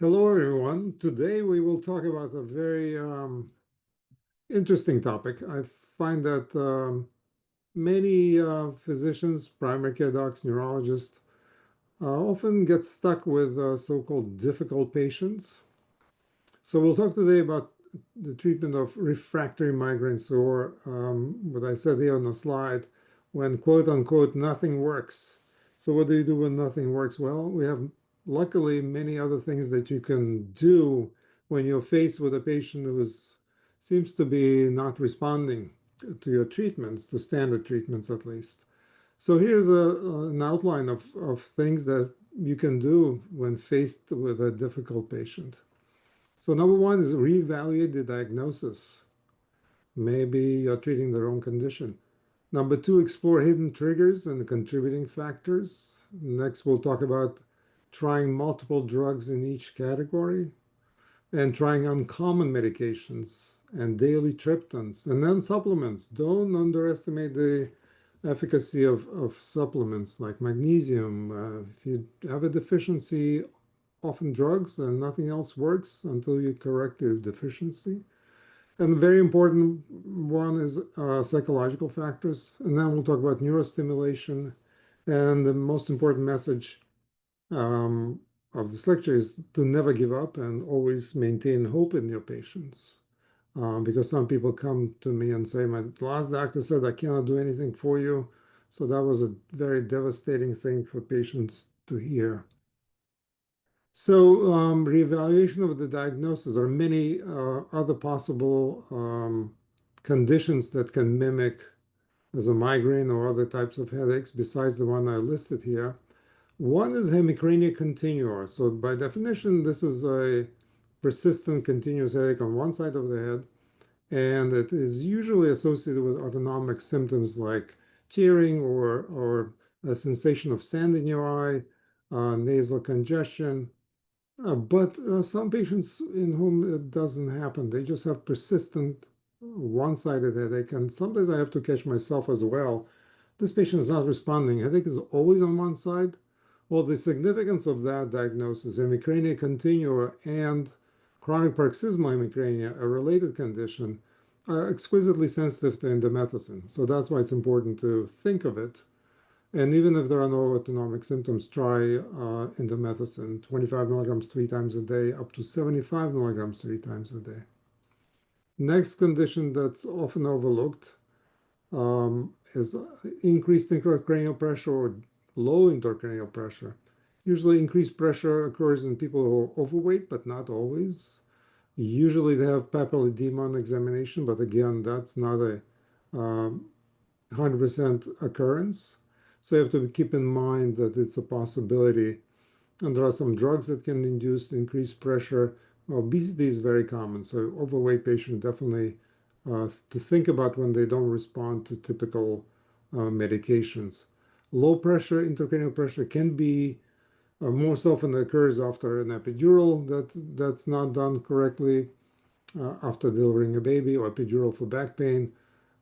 Hello, everyone. Today we will talk about a very interesting topic. I find that many physicians, primary care docs, neurologists often get stuck with so-called difficult patients. So we'll talk today about the treatment of refractory migraines, or what I said here on the slide, when quote unquote nothing works. So what do you do when nothing works? Well, we have luckily many other things that you can do when you're faced with a patient who seems to be not responding to your treatments, to standard treatments at least. So here's an outline of things that you can do when faced with a difficult patient. So number one is reevaluate the diagnosis. Maybe you're treating the wrong condition. Number two, explore hidden triggers and contributing factors. Next, we'll talk about trying multiple drugs in each category and trying uncommon medications and daily triptans and then supplements. Don't underestimate the efficacy of supplements like magnesium. If you have a deficiency, often drugs and nothing else works until you correct the deficiency. And the very important one is psychological factors. And then we'll talk about neurostimulation. And the most important message um, of this lecture is to never give up and always maintain hope in your patients. Because some people come to me and say, my last doctor said I cannot do anything for you. So that was a very devastating thing for patients to hear. So, reevaluation of the diagnosis or many other possible conditions that can mimic as a migraine or other types of headaches besides the one I listed here. One is hemicrania continua. So, by definition, this is a persistent continuous headache on one side of the head, and it is usually associated with autonomic symptoms like tearing or a sensation of sand in your eye, nasal congestion, but some patients in whom it doesn't happen, they just have persistent one-sided headache. And sometimes I have to catch myself as well. This patient is not responding. Headache is always on one side. Well, the significance of that diagnosis, hemicrania continua and chronic paroxysmal hemicrania, a related condition, are exquisitely sensitive to indomethacin. So that's why it's important to think of it. And even if there are no autonomic symptoms, try indomethacin, 25 milligrams 3 times a day, up to 75 milligrams 3 times a day. Next condition that's often overlooked is increased intracranial pressure or low intracranial pressure. Usually increased pressure occurs in people who are overweight, but not always. Usually they have papilledema on examination, but again, that's not a 100% occurrence. So you have to keep in mind that it's a possibility. And there are some drugs that can induce increased pressure. Obesity is very common. So overweight patient definitely to think about when they don't respond to typical medications. Low pressure, intracranial pressure can be most often occurs after an epidural that's not done correctly after delivering a baby or epidural for back pain.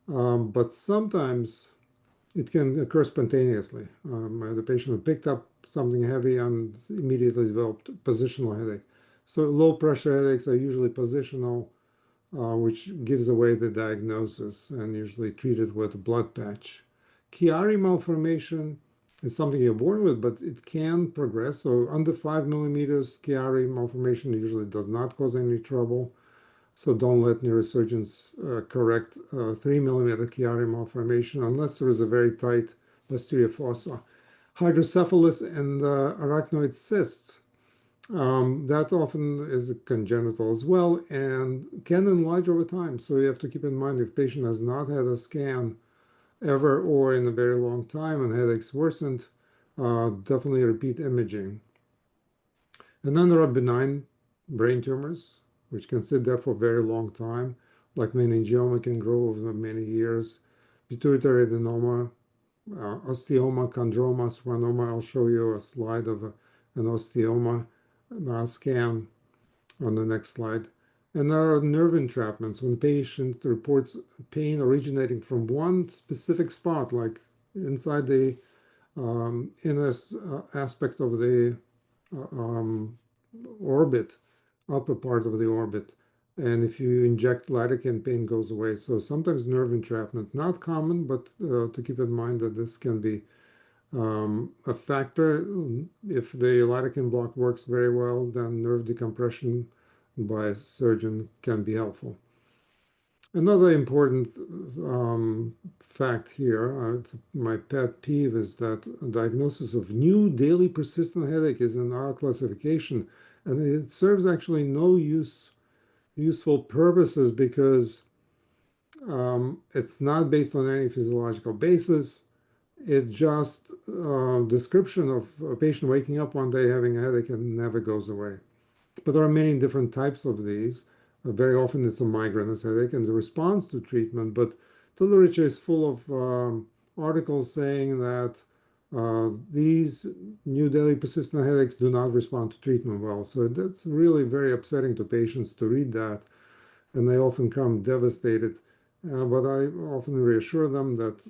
But sometimes it can occur spontaneously. The patient who picked up something heavy and immediately developed positional headache. So low pressure headaches are usually positional, which gives away the diagnosis and usually treated with a blood patch. Chiari malformation is something you're born with, but it can progress. So under 5 millimeters, Chiari malformation usually does not cause any trouble. So don't let neurosurgeons correct 3 millimeter Chiari malformation unless there is a very tight posterior fossa. Hydrocephalus and arachnoid cysts, that often is congenital as well and can enlarge over time. So you have to keep in mind if patient has not had a scan ever or in a very long time and headaches worsened, definitely repeat imaging. And then there are benign brain tumors, which can sit there for a very long time, like meningioma can grow over many years. Pituitary adenoma, osteoma, chondroma, schwannoma. I'll show you a slide of an osteoma scan on the next slide. And there are nerve entrapments when patient reports pain originating from one specific spot, like inside the inner aspect of the uh, um, orbit, upper part of the orbit. And if you inject lidocaine, pain goes away. So sometimes nerve entrapment, not common, but to keep in mind that this can be a factor. If the lidocaine block works very well, then nerve decompression by a surgeon can be helpful. Another important fact here, it's my pet peeve, is that a diagnosis of new daily persistent headache is in our classification, and it serves actually no useful purposes because it's not based on any physiological basis. It's just a description of a patient waking up one day having a headache and never goes away. But there are many different types of these. Very often it's a migraine headache and the response to treatment. But the literature is full of articles saying that these new daily persistent headaches do not respond to treatment well. So that's really very upsetting to patients to read that, and they often come devastated. But I often reassure them that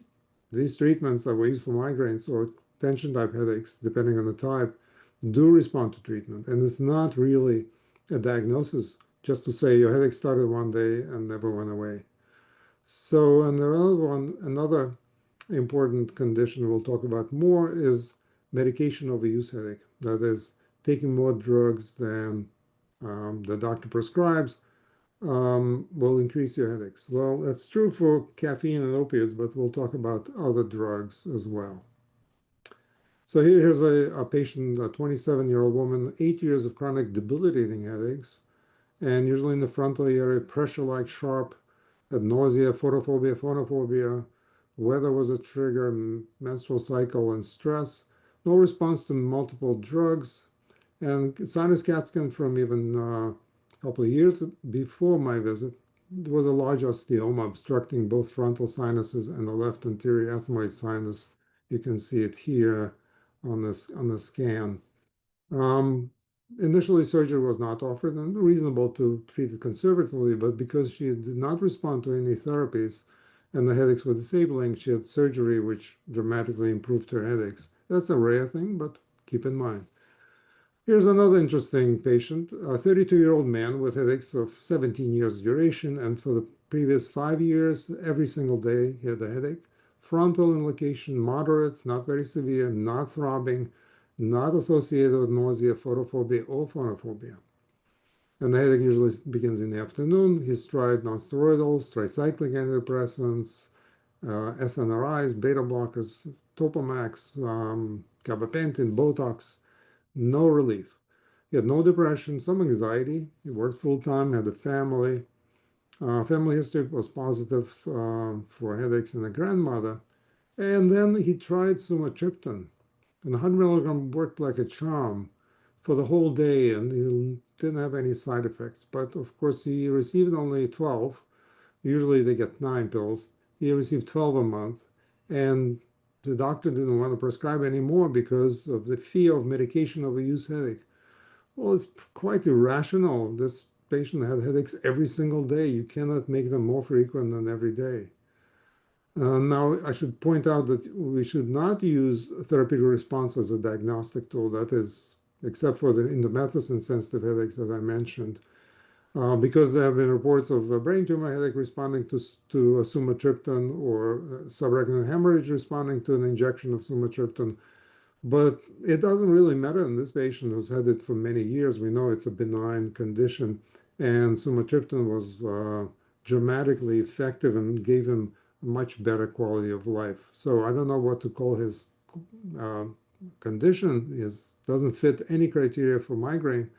these treatments that we use for migraines or tension type headaches, depending on the type, do respond to treatment. And it's not really a diagnosis just to say your headache started one day and never went away. So, and another important condition we'll talk about more is medication overuse headache. That is, taking more drugs than the doctor prescribes will increase your headaches. Well, that's true for caffeine and opiates, but we'll talk about other drugs as well. So here's a patient, a 27-year-old woman, 8 years of chronic debilitating headaches, and usually in the frontal area, pressure-like sharp, had nausea, photophobia, phonophobia. Weather was a trigger, menstrual cycle, and stress. No response to multiple drugs, and sinus CAT scan from even a couple of years before my visit. There was a large osteoma obstructing both frontal sinuses and the left anterior ethmoid sinus. You can see it here on the scan. Um, Initially, surgery was not offered, and reasonable to treat it conservatively, but because she did not respond to any therapies and the headaches were disabling, she had surgery which dramatically improved her headaches. That's a rare thing, but keep in mind. Here's another interesting patient, a 32-year-old man with headaches of 17 years duration, and for the previous 5 years, every single day he had a headache. Frontal in location, moderate, not very severe, not throbbing, not associated with nausea, photophobia, or phonophobia. And the headache usually begins in the afternoon. He's tried nonsteroidals, tricyclic antidepressants, SNRIs, beta blockers, Topamax, gabapentin, Botox, no relief. He had no depression, some anxiety. He worked full time, had a family. Family history was positive for headaches in a grandmother. And then he tried sumatriptan, and 100 milligram worked like a charm for the whole day, and he didn't have any side effects. But of course, he received only 12. Usually they get 9 pills. He received 12 a month, and the doctor didn't want to prescribe any more because of the fear of medication overuse headache. Well, it's quite irrational. This patient had headaches every single day. You cannot make them more frequent than every day. Now, I should point out that we should not use therapeutic response as a diagnostic tool. That is, except for the indomethacin sensitive headaches that I mentioned, because there have been reports of a brain tumor headache responding to a sumatriptan or subarachnoid hemorrhage responding to an injection of sumatriptan. But it doesn't really matter in this patient who's had it for many years. We know it's a benign condition, and sumatriptan was dramatically effective and gave him a much better quality of life. So I don't know what to call his uh, condition. Is doesn't fit any criteria for migraine.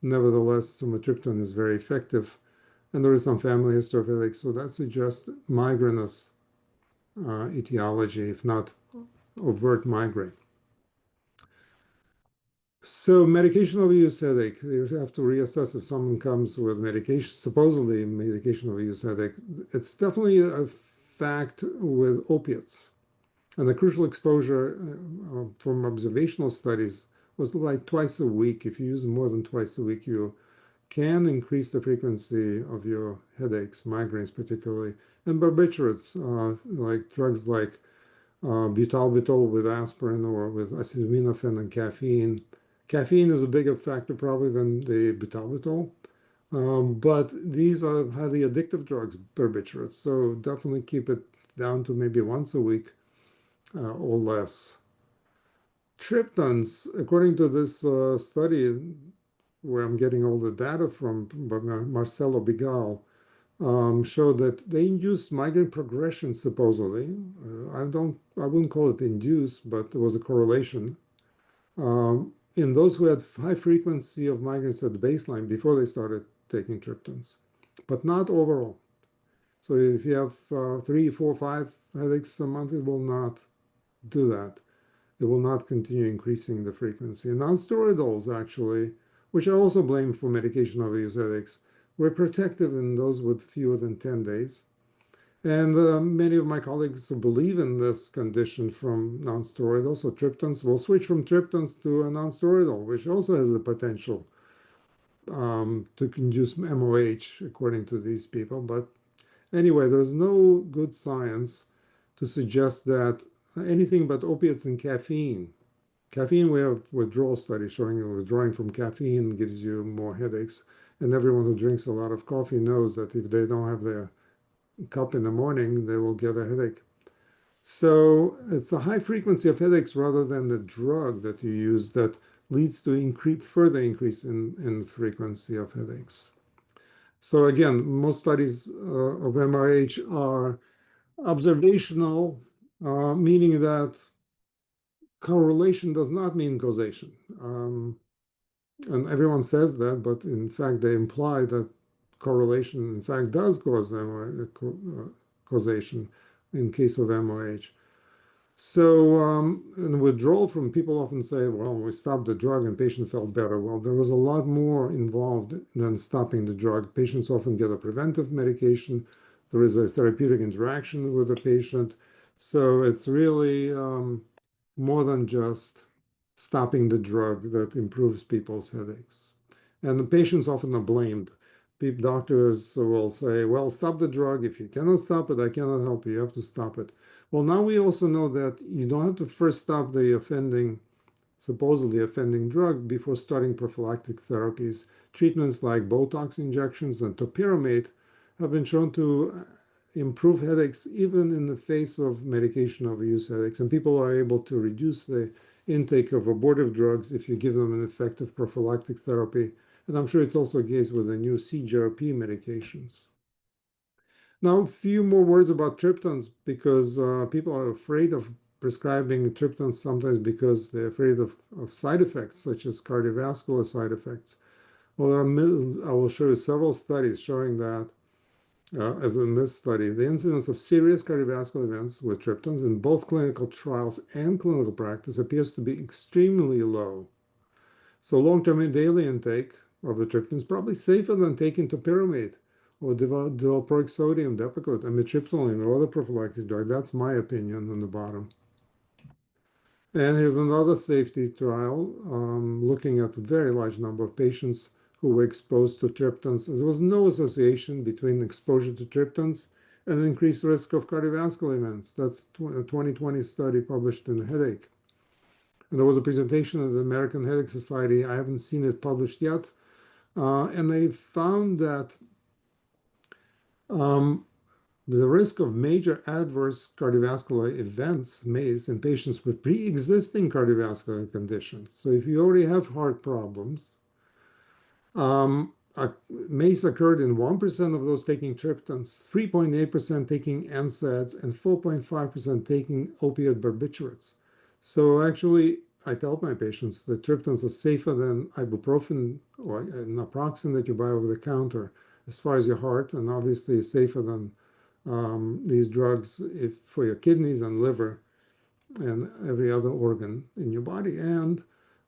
Nevertheless, sumatriptan is very effective, and there is some family history of headaches, so that suggests migrainous etiology, if not overt migraine. So medication overuse headache, you have to reassess if someone comes with medication, supposedly medication overuse headache. It's definitely a fact with opiates. And the crucial exposure from observational studies was like twice a week. If you use more than twice a week, you can increase the frequency of your headaches, migraines particularly. And barbiturates, like drugs like butalbital with aspirin or with acetaminophen and caffeine, Caffeine is a bigger factor probably than the butalbital. But these are highly addictive drugs, barbiturates. So definitely keep it down to maybe once a week or less. Triptans, according to this study where I'm getting all the data from by Marcelo Bigal, showed that they induced migraine progression supposedly. I wouldn't call it induced, but there was a correlation in those who had high frequency of migraines at baseline before they started taking triptans, but not overall. So if you have 3, 4, 5 headaches a month, it will not do that. It will not continue increasing the frequency. And non-steroidals, actually, which I also blame for medication overuse headaches, were protective in those with fewer than 10 days. And many of my colleagues who believe in this condition from non-steroidals, so triptans, will switch from triptans to a non-steroidal, which also has the potential to induce MOH, according to these people. But anyway, there's no good science to suggest that anything but opiates and caffeine. Caffeine, we have withdrawal studies showing that withdrawing from caffeine gives you more headaches. And everyone who drinks a lot of coffee knows that if they don't have their cup in the morning, they will get a headache. So it's a high frequency of headaches rather than the drug that you use that leads to further increase in frequency of headaches. So again, most studies of MRH are observational, meaning that correlation does not mean causation. And everyone says that, but in fact, they imply that correlation, in fact, does cause causation in case of MOH. So, in withdrawal from people often say, well, we stopped the drug and patient felt better. Well, there was a lot more involved than stopping the drug. Patients often get a preventive medication. There is a therapeutic interaction with the patient. So it's really more than just stopping the drug that improves people's headaches. And the patients often are blamed. Doctors will say, well, stop the drug. If you cannot stop it, I cannot help you. You have to stop it. Well, now we also know that you don't have to first stop the supposedly offending drug before starting prophylactic therapies. Treatments like Botox injections and topiramate have been shown to improve headaches even in the face of medication overuse headaches. And people are able to reduce the intake of abortive drugs if you give them an effective prophylactic therapy. And I'm sure it's also the case with the new CGRP medications. Now, a few more words about triptans because people are afraid of prescribing triptans sometimes because they're afraid of side effects, such as cardiovascular side effects. Well, I will show you several studies showing that, as in this study, the incidence of serious cardiovascular events with triptans in both clinical trials and clinical practice appears to be extremely low. So long-term daily intake of the triptan is probably safer than taking topiramate or valproic sodium, Depakote, amitriptyline, or other prophylactic drug. That's my opinion on the bottom. And here's another safety trial looking at a very large number of patients who were exposed to triptans. There was no association between exposure to triptans and an increased risk of cardiovascular events. That's a 2020 study published in Headache. And there was a presentation at the American Headache Society. I haven't seen it published yet. And they found that the risk of major adverse cardiovascular events, MACE, in patients with pre-existing cardiovascular conditions. So if you already have heart problems, MACE occurred in 1% of those taking triptans, 3.8% taking NSAIDs, and 4.5% taking opioid barbiturates. So actually, I tell my patients that triptans are safer than ibuprofen or naproxen that you buy over the counter as far as your heart, and obviously safer than these drugs for your kidneys and liver and every other organ in your body. And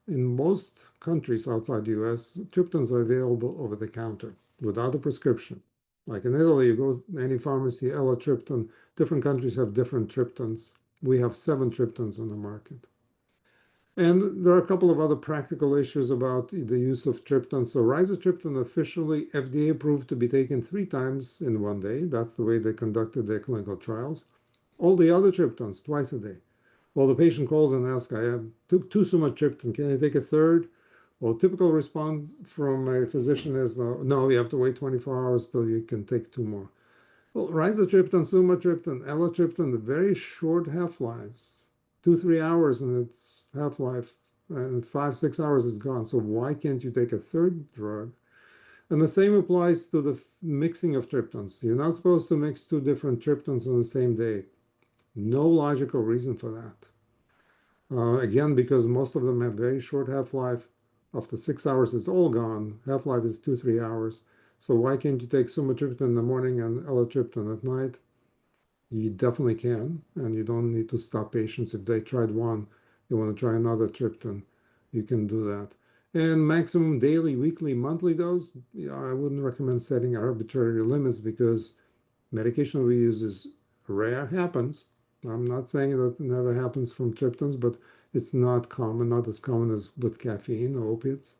in most countries outside the US, triptans are available over the counter without a prescription. Like in Italy, you go to any pharmacy, Elatriptan. Different countries have different triptans. We have 7 triptans on the market. And there are a couple of other practical issues about the use of triptan. So rizatriptan officially FDA approved to be taken 3 times in one day. That's the way they conducted their clinical trials. All the other triptans, twice a day. Well, the patient calls and asks, I have took so much triptan. Can I take a third? Well, typical response from a physician is, no, you have to wait 24 hours till you can take two more. Well, rizatriptan, sumatriptan, elatriptan, the very short half-lives, 2, 3 hours in its half-life, and 5, 6 hours is gone. So why can't you take a third drug? And the same applies to the mixing of triptans. You're not supposed to mix two different triptans on the same day. No logical reason for that. Again, because most of them have very short half-life. After 6 hours, it's all gone. Half-life is 2, 3 hours. So why can't you take sumatriptan in the morning and elatriptan at night? You definitely can, and you don't need to stop patients. If they tried one, they want to try another triptan, you can do that. And maximum daily, weekly, monthly dose, I wouldn't recommend setting arbitrary limits because medication we use is rare, happens. I'm not saying that it never happens from triptans, but it's not common, not as common as with caffeine or opiates.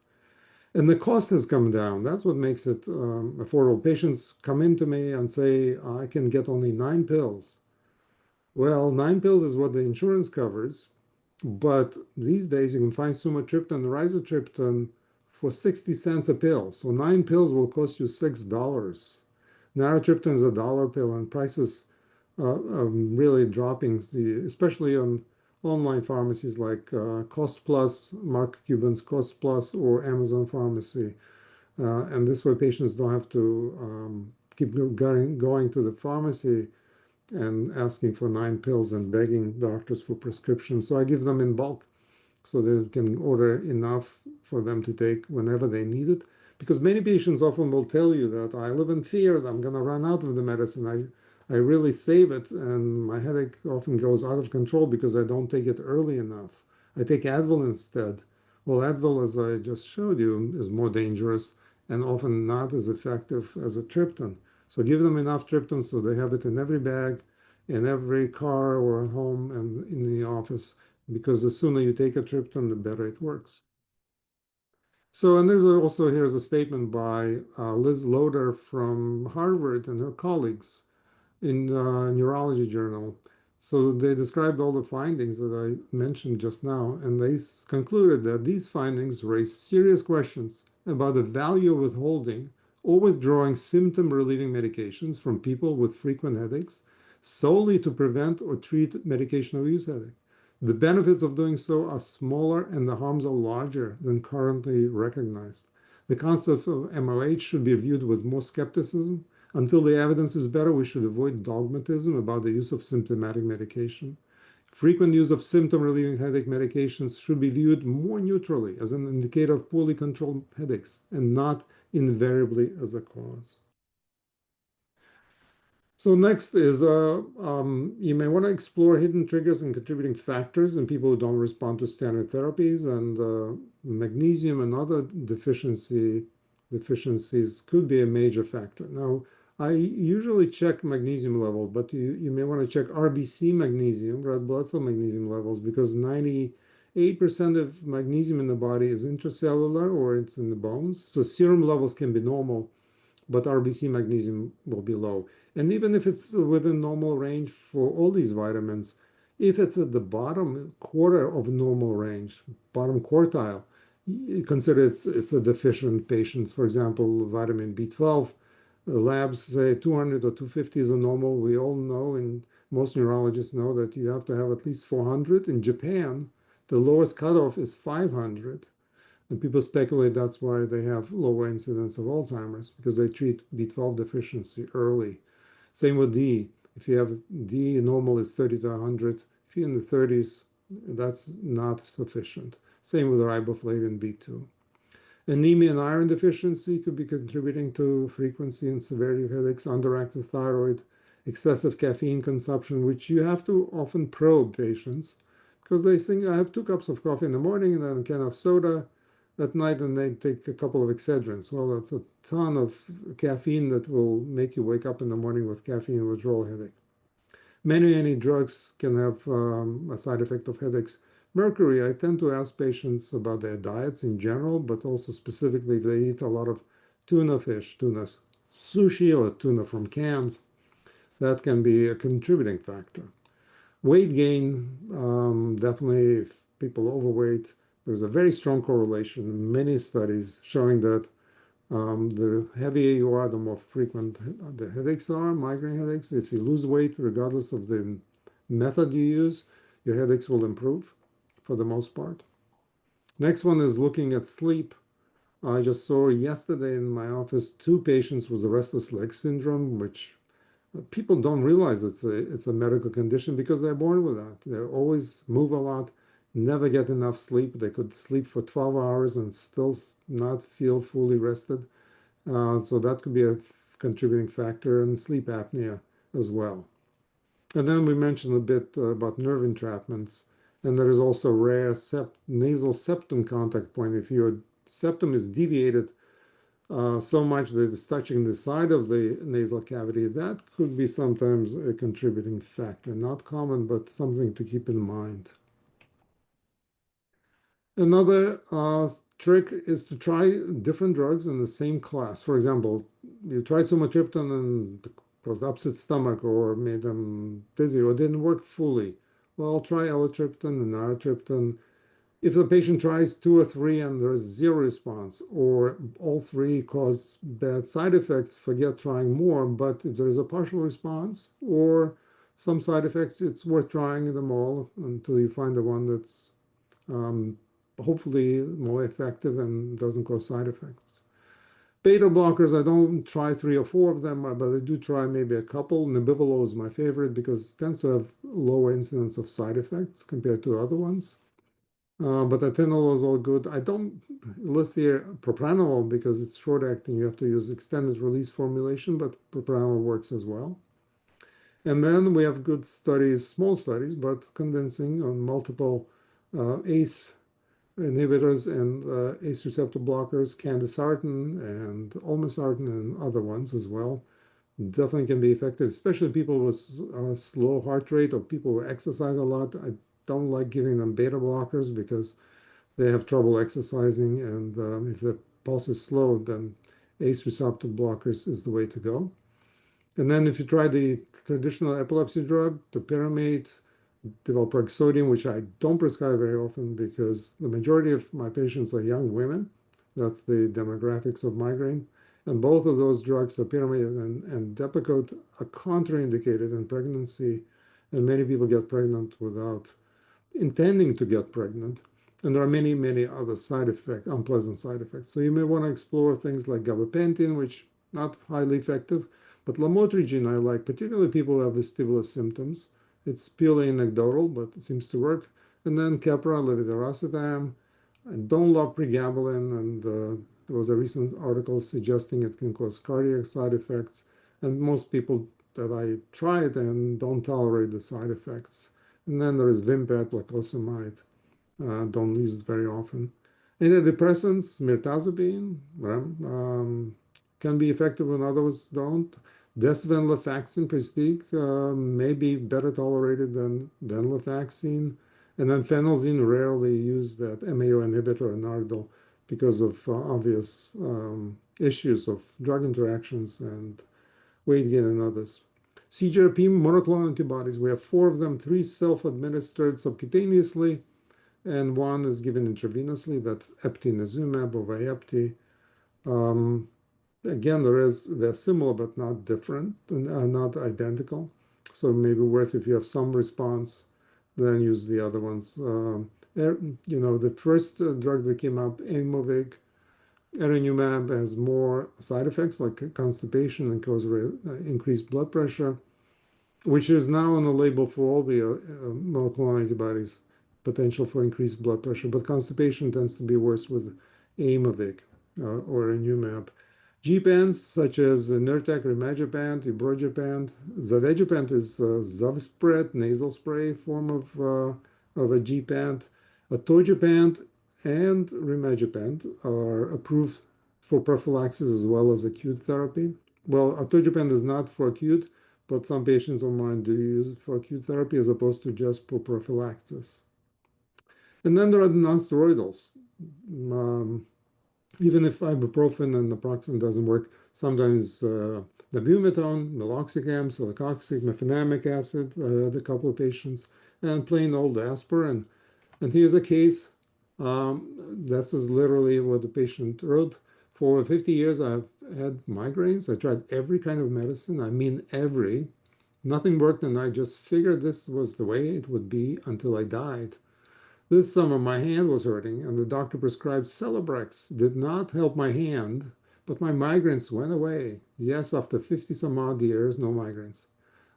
And the cost has come down. That's what makes it affordable. Patients come in to me and say, I can get only 9 pills. Well, 9 pills is what the insurance covers, but these days you can find sumatriptan and rizatriptan for 60 cents a pill. So 9 pills will cost you $6. Naratriptan is a dollar pill, and prices really dropping, especially on online pharmacies like Cost Plus, Mark Cuban's Cost Plus, or Amazon Pharmacy. And this way patients don't have to keep going to the pharmacy and asking for 9 pills and begging doctors for prescriptions. So I give them in bulk so they can order enough for them to take whenever they need it. Because many patients often will tell you that I live in fear that I'm going to run out of the medicine. I really save it, and my headache often goes out of control because I don't take it early enough. I take Advil instead. Well, Advil, as I just showed you, is more dangerous and often not as effective as a triptan. So give them enough triptan so they have it in every bag, in every car or home and in the office, because the sooner you take a triptan, the better it works. So, and there's also, here's a statement by Liz Loader from Harvard and her colleagues in Neurology Journal. So they described all the findings that I mentioned just now, and they concluded that these findings raise serious questions about the value of withholding or withdrawing symptom relieving medications from people with frequent headaches solely to prevent or treat medication abuse headache. The benefits of doing so are smaller and the harms are larger than currently recognized. The concept of MOH should be viewed with more skepticism. Until the evidence is better, we should avoid dogmatism about the use of symptomatic medication. Frequent use of symptom relieving headache medications should be viewed more neutrally as an indicator of poorly controlled headaches and not invariably as a cause. So next is you may want to explore hidden triggers and contributing factors in people who don't respond to standard therapies, and magnesium and other deficiencies could be a major factor. Now, I usually check magnesium level, but you may want to check RBC magnesium, red blood cell magnesium levels, because 98% of magnesium in the body is intracellular or it's in the bones. So serum levels can be normal, but RBC magnesium will be low. And even if it's within normal range for all these vitamins, if it's at the bottom quarter of normal range, bottom quartile, you consider it's a deficient patient. For example, vitamin B12, labs say 200 or 250 is a normal. We all know, and most neurologists know, that you have to have at least 400. In Japan, the lowest cutoff is 500. And people speculate that's why they have lower incidence of Alzheimer's, because they treat B12 deficiency early. Same with D. If you have D, normal is 30 to 100. If you're in the 30s, that's not sufficient. Same with riboflavin B2. Anemia and iron deficiency could be contributing to frequency and severity of headaches, underactive thyroid, excessive caffeine consumption, which you have to often probe patients because they think I have 2 cups of coffee in the morning and then a can of soda at night, and they take a couple of Excedrins. Well, that's a ton of caffeine that will make you wake up in the morning with caffeine withdrawal headache. Many drugs can have a side effect of headaches. Mercury, I tend to ask patients about their diets in general, but also specifically if they eat a lot of tuna fish, tuna sushi or tuna from cans. That can be a contributing factor. Weight gain, definitely if people overweight, There's a very strong correlation in many studies showing that the heavier you are, the more frequent the headaches are, migraine headaches. If you lose weight, regardless of the method you use, your headaches will improve for the most part. Next one is looking at sleep. I just saw yesterday in my office two patients with restless leg syndrome, which people don't realize it's a medical condition because they're born with that. They always move a lot, never get enough sleep. They could sleep for 12 hours and still not feel fully rested. So that could be a contributing factor, and sleep apnea as well. And then we mentioned a bit about nerve entrapments. And there is also rare nasal septum contact point. If your septum is deviated so much that it's touching the side of the nasal cavity, that could be sometimes a contributing factor. Not common, but something to keep in mind. Another trick is to try different drugs in the same class. For example, you tried sumatriptan and caused upset stomach or made them dizzy or didn't work fully. Well, try elatriptan and naratriptan. If the patient tries two or three and there's zero response, or all three cause bad side effects, forget trying more. But if there is a partial response or some side effects, it's worth trying them all until you find the one that's um, hopefully more effective and doesn't cause side effects. Beta blockers, I don't try three or four of them, but I do try maybe a couple. Nebivolol is my favorite because it tends to have lower incidence of side effects compared to other ones. But atenolol is all good. I don't list here propranolol because it's short acting. You have to use extended release formulation, but propranolol works as well. And then we have good studies, small studies, but convincing on multiple ACE inhibitors and ACE receptor blockers, candesartan and olmesartan and other ones as well. Definitely can be effective, especially people with slow heart rate or people who exercise a lot. I don't like giving them beta blockers because they have trouble exercising, and if the pulse is slow, then ACE receptor blockers is the way to go. And then if you try the traditional epilepsy drug, topiramate, valproic sodium, which I don't prescribe very often because the majority of my patients are young women. That's the demographics of migraine. And both of those drugs, topiramate and Depakote, are contraindicated in pregnancy, and many people get pregnant without intending to get pregnant. And there are many, many other side effects, unpleasant side effects. So you may want to explore things like gabapentin, which not highly effective, but lamotrigine I like, particularly people who have vestibular symptoms. It's purely anecdotal, but it seems to work. And then Keppra, levetiracetam. I don't love pregabalin, and there was a recent article suggesting it can cause cardiac side effects. And most people that I try it and don't tolerate the side effects. And then there is Vimpat, lacosamide. Don't use it very often. Antidepressants, mirtazapine, can be effective when others don't. Desvenlafaxine, Prestige, may be better tolerated than venlafaxine. And then phenelzine, rarely use that MAO inhibitor, Nardil, because of obvious issues of drug interactions and weight gain and others. CGRP monoclonal antibodies, we have four of them, three self-administered subcutaneously, and one is given intravenously. That's eptinezumab or Vyepti. Um, Again, they're similar but not different, not identical. So maybe worth if you have some response, then use the other ones. The first drug that came up, Aimovig, Erinumab, has more side effects like constipation and causes increased blood pressure, which is now on the label for all the monoclonal antibodies, potential for increased blood pressure. But constipation tends to be worse with Aimovig or Erinumab. Gepants such as Nurtec, Rimegepant, Ibrogepant. Zavegepant is Zavspret, nasal spray form of a Gepant. Atogepant and Rimegepant are approved for prophylaxis as well as acute therapy. Well, atogepant is not for acute, but some patients of mine do use it for acute therapy as opposed to just for prophylaxis. And then there are the nonsteroidals. Um, Even if ibuprofen and naproxen doesn't work, sometimes nabumetone, meloxicam, celecoxib, mefenamic acid, a couple of patients, and plain old aspirin. And here's a case This is literally what the patient wrote. For 50 years, I've had migraines. I tried every kind of medicine. I mean, every. Nothing worked, and I just figured this was the way it would be until I died. This summer, my hand was hurting, and the doctor prescribed Celebrex. Did not help my hand, but my migraines went away. Yes, after 50 some odd years, no migraines.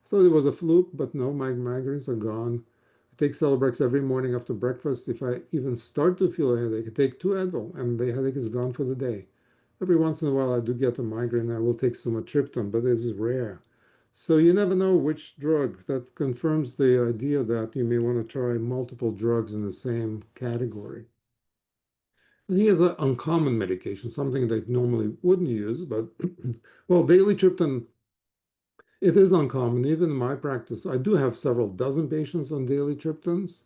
I thought it was a fluke, but no, my migraines are gone. I take Celebrex every morning after breakfast. If I even start to feel a headache, I take two Advil, and the headache is gone for the day. Every once in a while, I do get a migraine. I will take sumatriptan, but it's rare. So you never know which drug. That confirms the idea that you may want to try multiple drugs in the same category. Here's an uncommon medication, something that normally wouldn't use, but well, daily triptan, it is uncommon. Even in my practice, I do have several dozen patients on daily triptans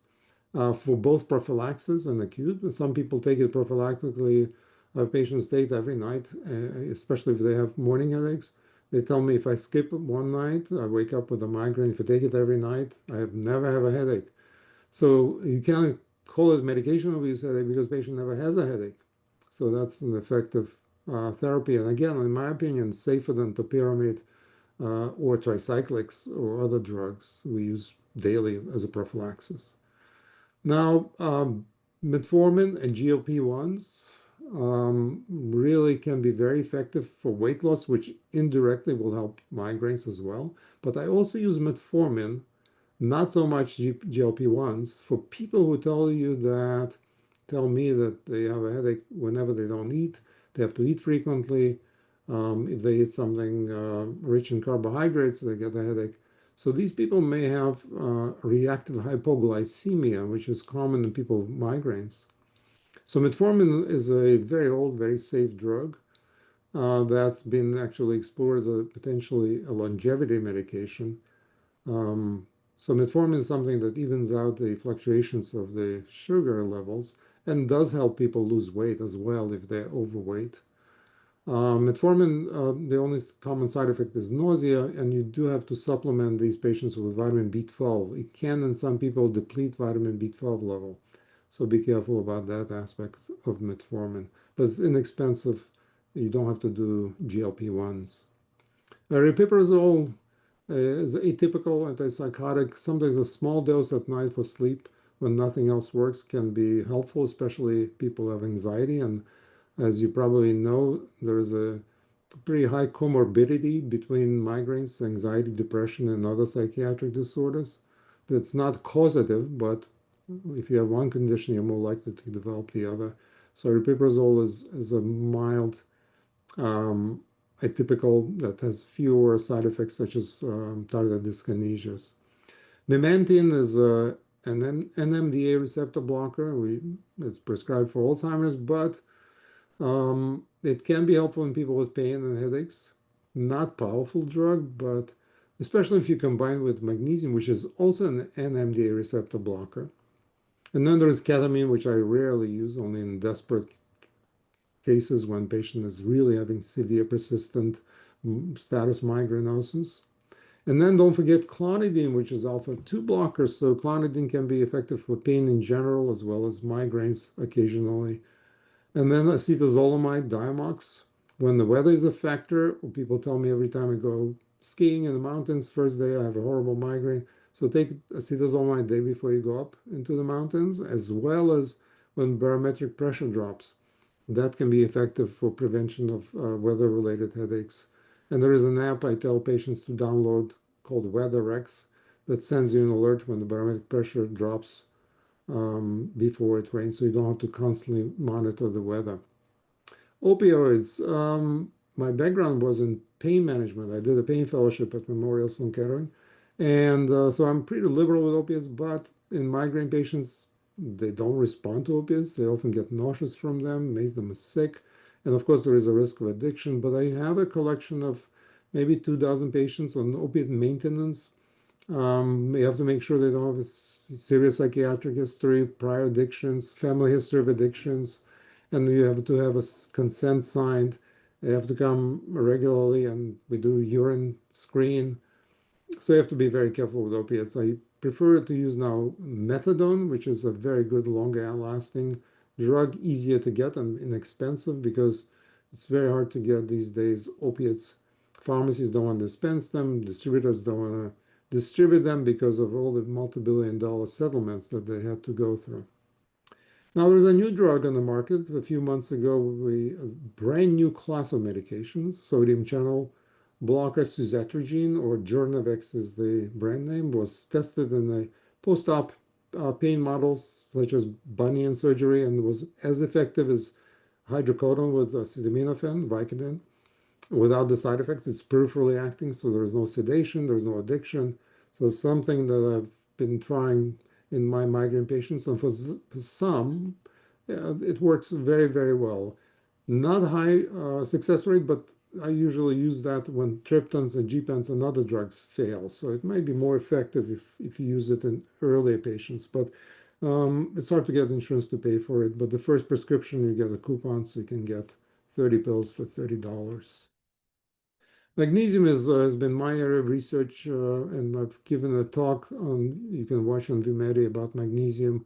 for both prophylaxis and acute. But some people take it prophylactically. I have patients take it every night, especially if they have morning headaches. They tell me if I skip one night, I wake up with a migraine. If I take it every night, I have never have a headache. So you can't call it medication-induced headache because the patient never has a headache. So that's an effective therapy. And again, in my opinion, safer than topiramate or tricyclics or other drugs we use daily as a prophylaxis. Now, metformin and GLP-1s really can be very effective for weight loss, which indirectly will help migraines as well. But I also use metformin, not so much GLP-1s, for people who tell me that they have a headache whenever they don't eat. They have to eat frequently. If they eat something rich in carbohydrates, they get a headache. So these people may have reactive hypoglycemia, which is common in people with migraines. So metformin is a very old, very safe drug that's been actually explored as a potentially a longevity medication. Um, so metformin is something that evens out the fluctuations of the sugar levels and does help people lose weight as well if they're overweight. Metformin, the only common side effect is nausea, and you do have to supplement these patients with vitamin B12. It can, in some people, deplete vitamin B12 level. So be careful about that aspect of metformin. But it's inexpensive. You don't have to do GLP-1s. Aripiprazole is atypical antipsychotic. Sometimes a small dose at night for sleep when nothing else works can be helpful, especially people who have anxiety. And as you probably know, there is a pretty high comorbidity between migraines, anxiety, depression, and other psychiatric disorders. That's not causative, but if you have one condition, you're more likely to develop the other. So aripiprazole is a mild um, atypical that has fewer side effects such as tardive dyskinesias. Memantine is an NMDA receptor blocker. It's prescribed for Alzheimer's, but it can be helpful in people with pain and headaches. Not powerful drug, but especially if you combine with magnesium, which is also an NMDA receptor blocker. And then there's ketamine, which I rarely use, only in desperate cases when patient is really having severe persistent status migrainosus. And then don't forget clonidine, which is alpha 2 blocker. So clonidine can be effective for pain in general as well as migraines occasionally. And then acetazolamide, Diamox. When the weather is a factor, people tell me every time I go skiing in the mountains, first day I have a horrible migraine. So take acetazolamide the day before you go up into the mountains, as well as when barometric pressure drops. That can be effective for prevention of weather-related headaches. And there is an app I tell patients to download called WeatherX that sends you an alert when the barometric pressure drops before it rains, so you don't have to constantly monitor the weather. Opioids. My background was in pain management. I did a pain fellowship at Memorial Sloan Kettering, and so I'm pretty liberal with opiates. But in migraine patients, they don't respond to opiates. They often get nauseous from them, make them sick, and of course there is a risk of addiction. But I have a collection of maybe 2 dozen patients on opiate maintenance. You have to make sure they don't have a serious psychiatric history, prior addictions, family history of addictions, and you have to have a consent signed. They have to come regularly, and we do urine screen. So you have to be very careful with opiates. I prefer to use now methadone, which is a very good, longer lasting drug easier to get and inexpensive because it's very hard to get these days opiates. Pharmacies don't want to dispense them, distributors don't want to distribute them because of all the multi-billion dollar settlements that they had to go through. Now, there's a new drug on the market. A few months ago, a brand new class of medications, sodium channel blocker suzetrigine, or Jornavex is the brand name, was tested in the post-op pain models such as bunion surgery and was as effective as hydrocodone with acetaminophen, Vicodin, without the side effects. It's peripherally acting, so there's no sedation, there's no addiction. So something that I've been trying in my migraine patients, and for some, it works very, very well. Not high success rate, but I usually use that when triptans and gepants and other drugs fail. So it might be more effective if you use it in earlier patients. But it's hard to get insurance to pay for it. But the first prescription, you get a coupon, so you can get 30 pills for $30. Magnesium has been my area of research, and I've given a talk you can watch on Vimedi about magnesium.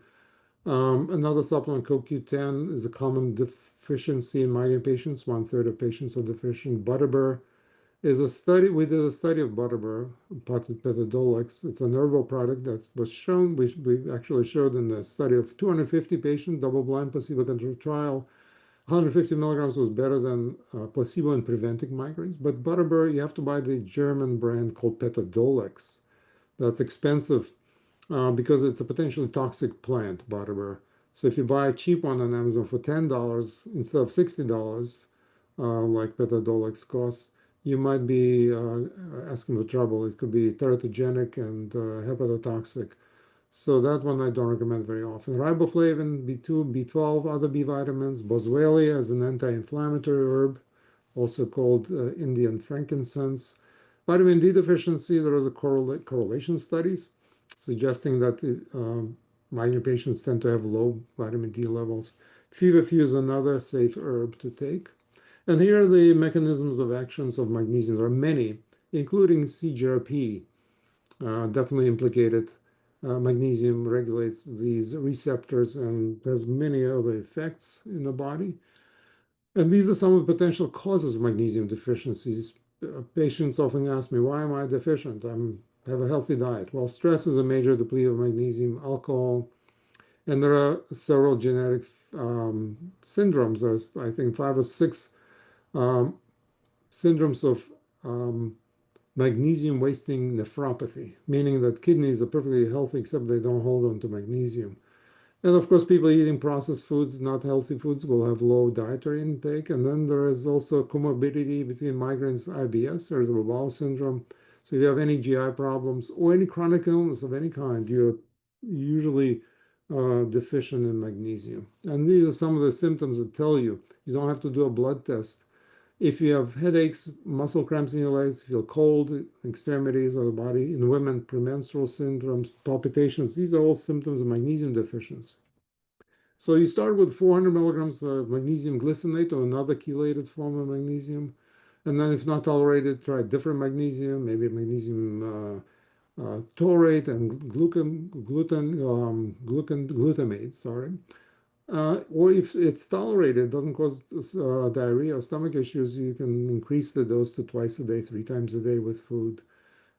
Another supplement, CoQ10, is a common deficiency in migraine patients. One-third of patients are deficient. Butterbur is a study. We did a study of Butterbur, petadolax. It's an herbal product that was shown. We actually showed in the study of 250 patients, double-blind placebo-controlled trial. 150 milligrams was better than placebo in preventing migraines. But Butterbur, you have to buy the German brand called petadolax. That's expensive because it's a potentially toxic plant, Butterbur. So if you buy a cheap one on Amazon for $10 instead of $60, like Petadolax costs, you might be asking for trouble. It could be teratogenic and hepatotoxic. So that one I don't recommend very often. Riboflavin, B2, B12, other B vitamins. Boswellia is an anti-inflammatory herb, also called Indian frankincense. Vitamin D deficiency, there is a correlation studies suggesting that migraine patients tend to have low vitamin D levels. Feverfew is another safe herb to take. And here are the mechanisms of actions of magnesium. There are many, including CGRP, definitely implicated. Magnesium regulates these receptors and has many other effects in the body. And these are some of the potential causes of magnesium deficiencies. Patients often ask me, why am I deficient? I have a healthy diet. Well, stress is a major depleter of magnesium, alcohol, and there are several genetic syndromes. There's, I think, 5 or 6 um, syndromes of magnesium wasting nephropathy, meaning that kidneys are perfectly healthy except they don't hold on to magnesium. And of course, people eating processed foods, not healthy foods, will have low dietary intake. And then there is also comorbidity between migraines, IBS, irritable bowel syndrome. So if you have any GI problems or any chronic illness of any kind, you're usually deficient in magnesium. And these are some of the symptoms that tell you. You don't have to do a blood test. If you have headaches, muscle cramps in your legs, feel cold, extremities of the body, in women, premenstrual syndromes, palpitations, these are all symptoms of magnesium deficiency. So you start with 400 milligrams of magnesium glycinate or another chelated form of magnesium. And then if not tolerated, try different magnesium, maybe magnesium taurate and glutamate, sorry. Or if it's tolerated, doesn't cause diarrhea or stomach issues, you can increase the dose to twice a day, 3 times a day with food.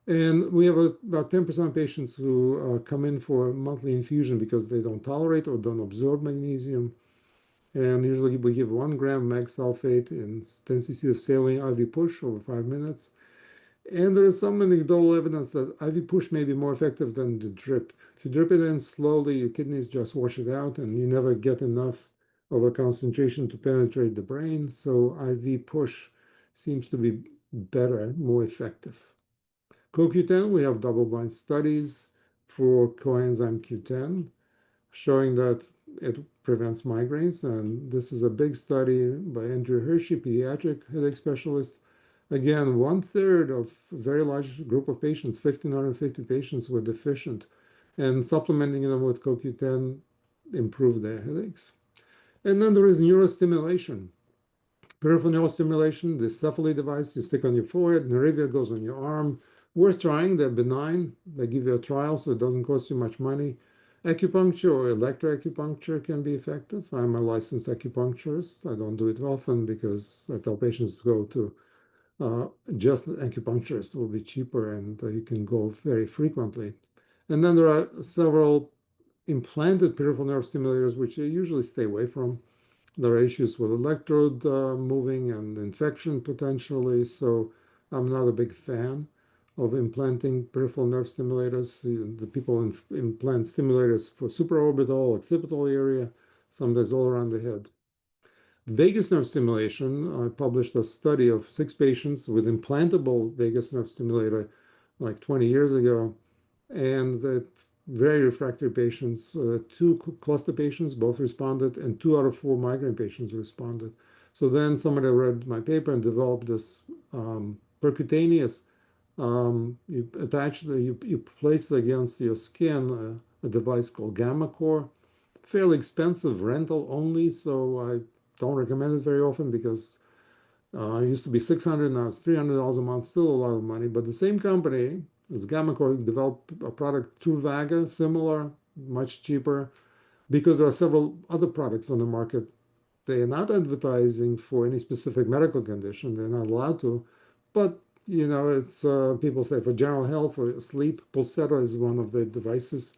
And we have about 10% of patients who come in for monthly infusion because they don't tolerate or don't absorb magnesium. And usually we give 1 gram mag sulfate and 10 cc of saline IV push over 5 minutes. And there is some anecdotal evidence that IV push may be more effective than the drip. If you drip it in slowly, your kidneys just wash it out and you never get enough of a concentration to penetrate the brain. So IV push seems to be better, more effective. CoQ10, we have double-blind studies for coenzyme Q10 showing that it prevents migraines. And this is a big study by Andrew Hershey, pediatric headache specialist. Again, 1/3 of a very large group of patients, 1,550 patients, were deficient, and supplementing them with CoQ10 improved their headaches. And then there is neurostimulation. Peripheral neurostimulation, the Cephally device you stick on your forehead, Nerivia goes on your arm. Worth trying, they're benign. They give you a trial, so it doesn't cost you much money. Acupuncture or electroacupuncture can be effective. I'm a licensed acupuncturist. I don't do it often because I tell patients to go to uh, just an acupuncturist. It will be cheaper and you can go very frequently. And then there are several implanted peripheral nerve stimulators, which you usually stay away from. There are issues with electrode moving and infection potentially, so I'm not a big fan of implanting peripheral nerve stimulators. The people implant stimulators for supraorbital, occipital area, sometimes all around the head. Vagus nerve stimulation, I published a study of 6 patients with implantable vagus nerve stimulator like 20 years ago, and that very refractory patients, 2 cluster patients both responded, and 2 out of 4 migraine patients responded. So then somebody read my paper and developed this percutaneous. You attach you place against your skin a device called Gamma Core. Fairly expensive, rental only, so I don't recommend it very often because it used to be 600, now it's $300 a month, still a lot of money. But the same company, as Gammacore, developed a product, Truvaga, similar, much cheaper, because there are several other products on the market. They are not advertising for any specific medical condition. They're not allowed to. But, it's people say for general health or sleep, Pulsetta is one of the devices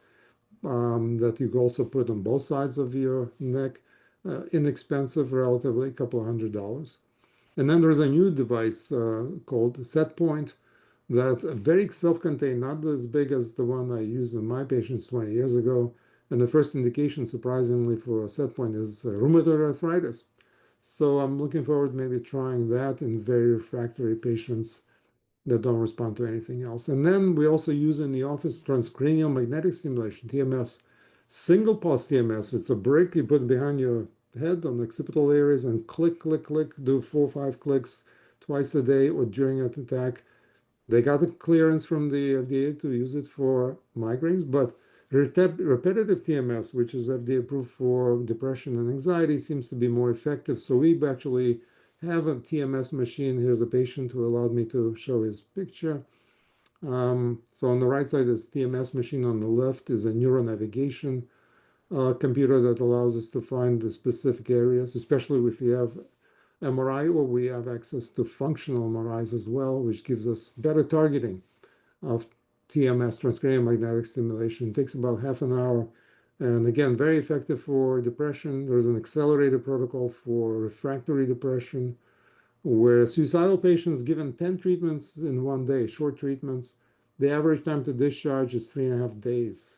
that you can also put on both sides of your neck. Inexpensive, relatively, a couple of $100. And then there's a new device called SetPoint that's very self-contained, not as big as the one I used in my patients 20 years ago. And the first indication, surprisingly, for SetPoint is rheumatoid arthritis. So I'm looking forward to maybe trying that in very refractory patients that don't respond to anything else. And then we also use in the office transcranial magnetic stimulation, TMS, single pulse TMS. It's a brick you put behind your head on the occipital areas and click, click, click, do 4 or 5 clicks twice a day or during an attack. They got the clearance from the FDA to use it for migraines, but repetitive TMS, which is FDA approved for depression and anxiety, seems to be more effective. So we actually have a TMS machine. Here's a patient who allowed me to show his picture. So on the right side is TMS machine. On the left is a neuronavigation computer that allows us to find the specific areas, especially if you have MRI or we have access to functional MRIs as well, which gives us better targeting of TMS, transcranial magnetic stimulation. It takes about half an hour. And again, very effective for depression. There's an accelerated protocol for refractory depression, where suicidal patients given 10 treatments in one day, short treatments, the average time to discharge is 3.5 days.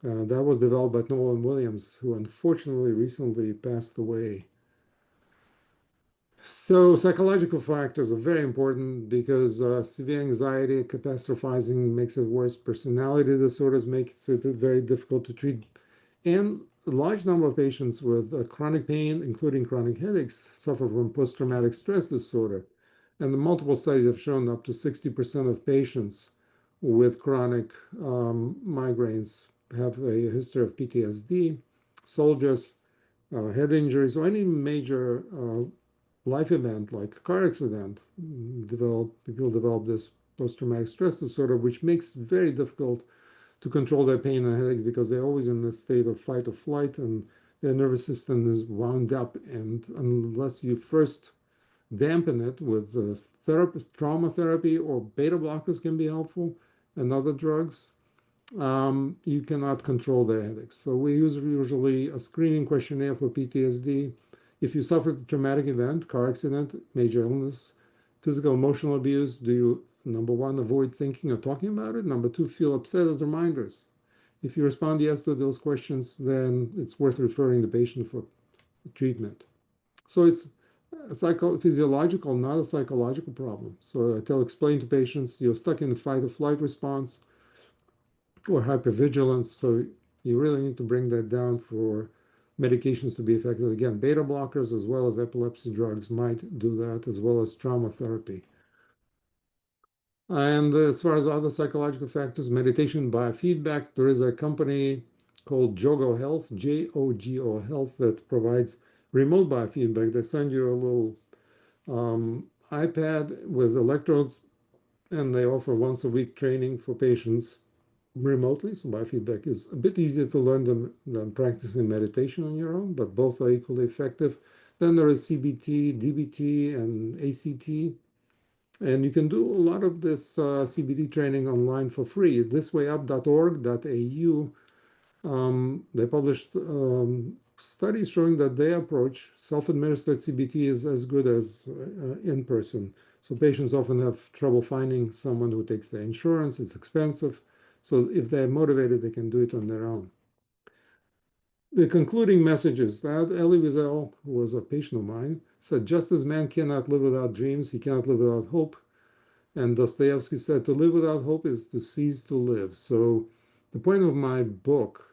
That was developed by Nolan Williams, who unfortunately recently passed away. So psychological factors are very important because severe anxiety, catastrophizing makes it worse. Personality disorders make it very difficult to treat. And a large number of patients with chronic pain, including chronic headaches, suffer from post-traumatic stress disorder. And the multiple studies have shown up to 60% of patients with chronic migraines have a history of PTSD, soldiers, head injuries, or any major life event like a car accident. People develop this post-traumatic stress disorder, which makes it very difficult to control their pain and headache because they're always in a state of fight or flight and their nervous system is wound up. And unless you first dampen it with trauma therapy or beta blockers can be helpful and other drugs, you cannot control their headaches. So we use usually a screening questionnaire for PTSD. If you suffered a traumatic event, car accident, major illness, physical, emotional abuse, do you, number one, avoid thinking or talking about it? Number two, feel upset at reminders? If you respond yes to those questions, then it's worth referring the patient for treatment. So it's a physiological, not a psychological problem. So I explain to patients you're stuck in the fight or flight response or hypervigilance. So you really need to bring that down for medications to be effective. Again, beta blockers as well as epilepsy drugs might do that, as well as trauma therapy. And as far as other psychological factors, meditation biofeedback, there is a company called Jogo Health, Jogo Health, that provides remote biofeedback. They send you a little iPad with electrodes, and they offer once a week training for patients remotely, so biofeedback is a bit easier to learn than practicing meditation on your own, but both are equally effective. Then there is CBT, DBT, and ACT. And you can do a lot of this CBT training online for free. Thiswayup.org.au, they published studies showing that their approach, self-administered CBT, is as good as in person. So patients often have trouble finding someone who takes their insurance. It's expensive. So if they're motivated, they can do it on their own. The concluding message is that Elie Wiesel, who was a patient of mine, said, just as man cannot live without dreams, he cannot live without hope. And Dostoevsky said, to live without hope is to cease to live. So the point of my book,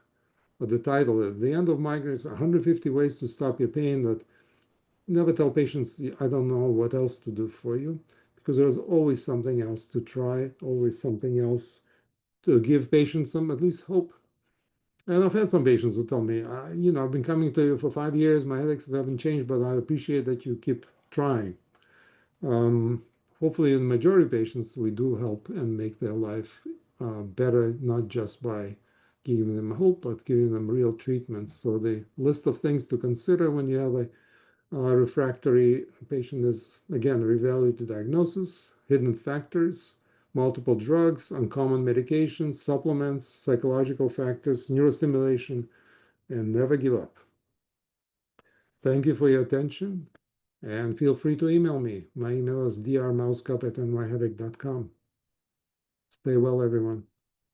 or the title is, The End of Migraines, 150 Ways to Stop Your Pain, that never tell patients, I don't know what else to do for you, because there's always something else to try, always something else to give patients some at least hope. And I've had some patients who tell me, I've been coming to you for 5 years, my headaches haven't changed, but I appreciate that you keep trying. Um, Hopefully, in the majority of patients, we do help and make their life better, not just by giving them hope, but giving them real treatments. So the list of things to consider when you have a refractory patient is, again, reevaluate diagnosis, hidden factors, multiple drugs, uncommon medications, supplements, psychological factors, neurostimulation, and never give up. Thank you for your attention, and feel free to email me. My email is drmauskap@nyheadache.com. Stay well, everyone.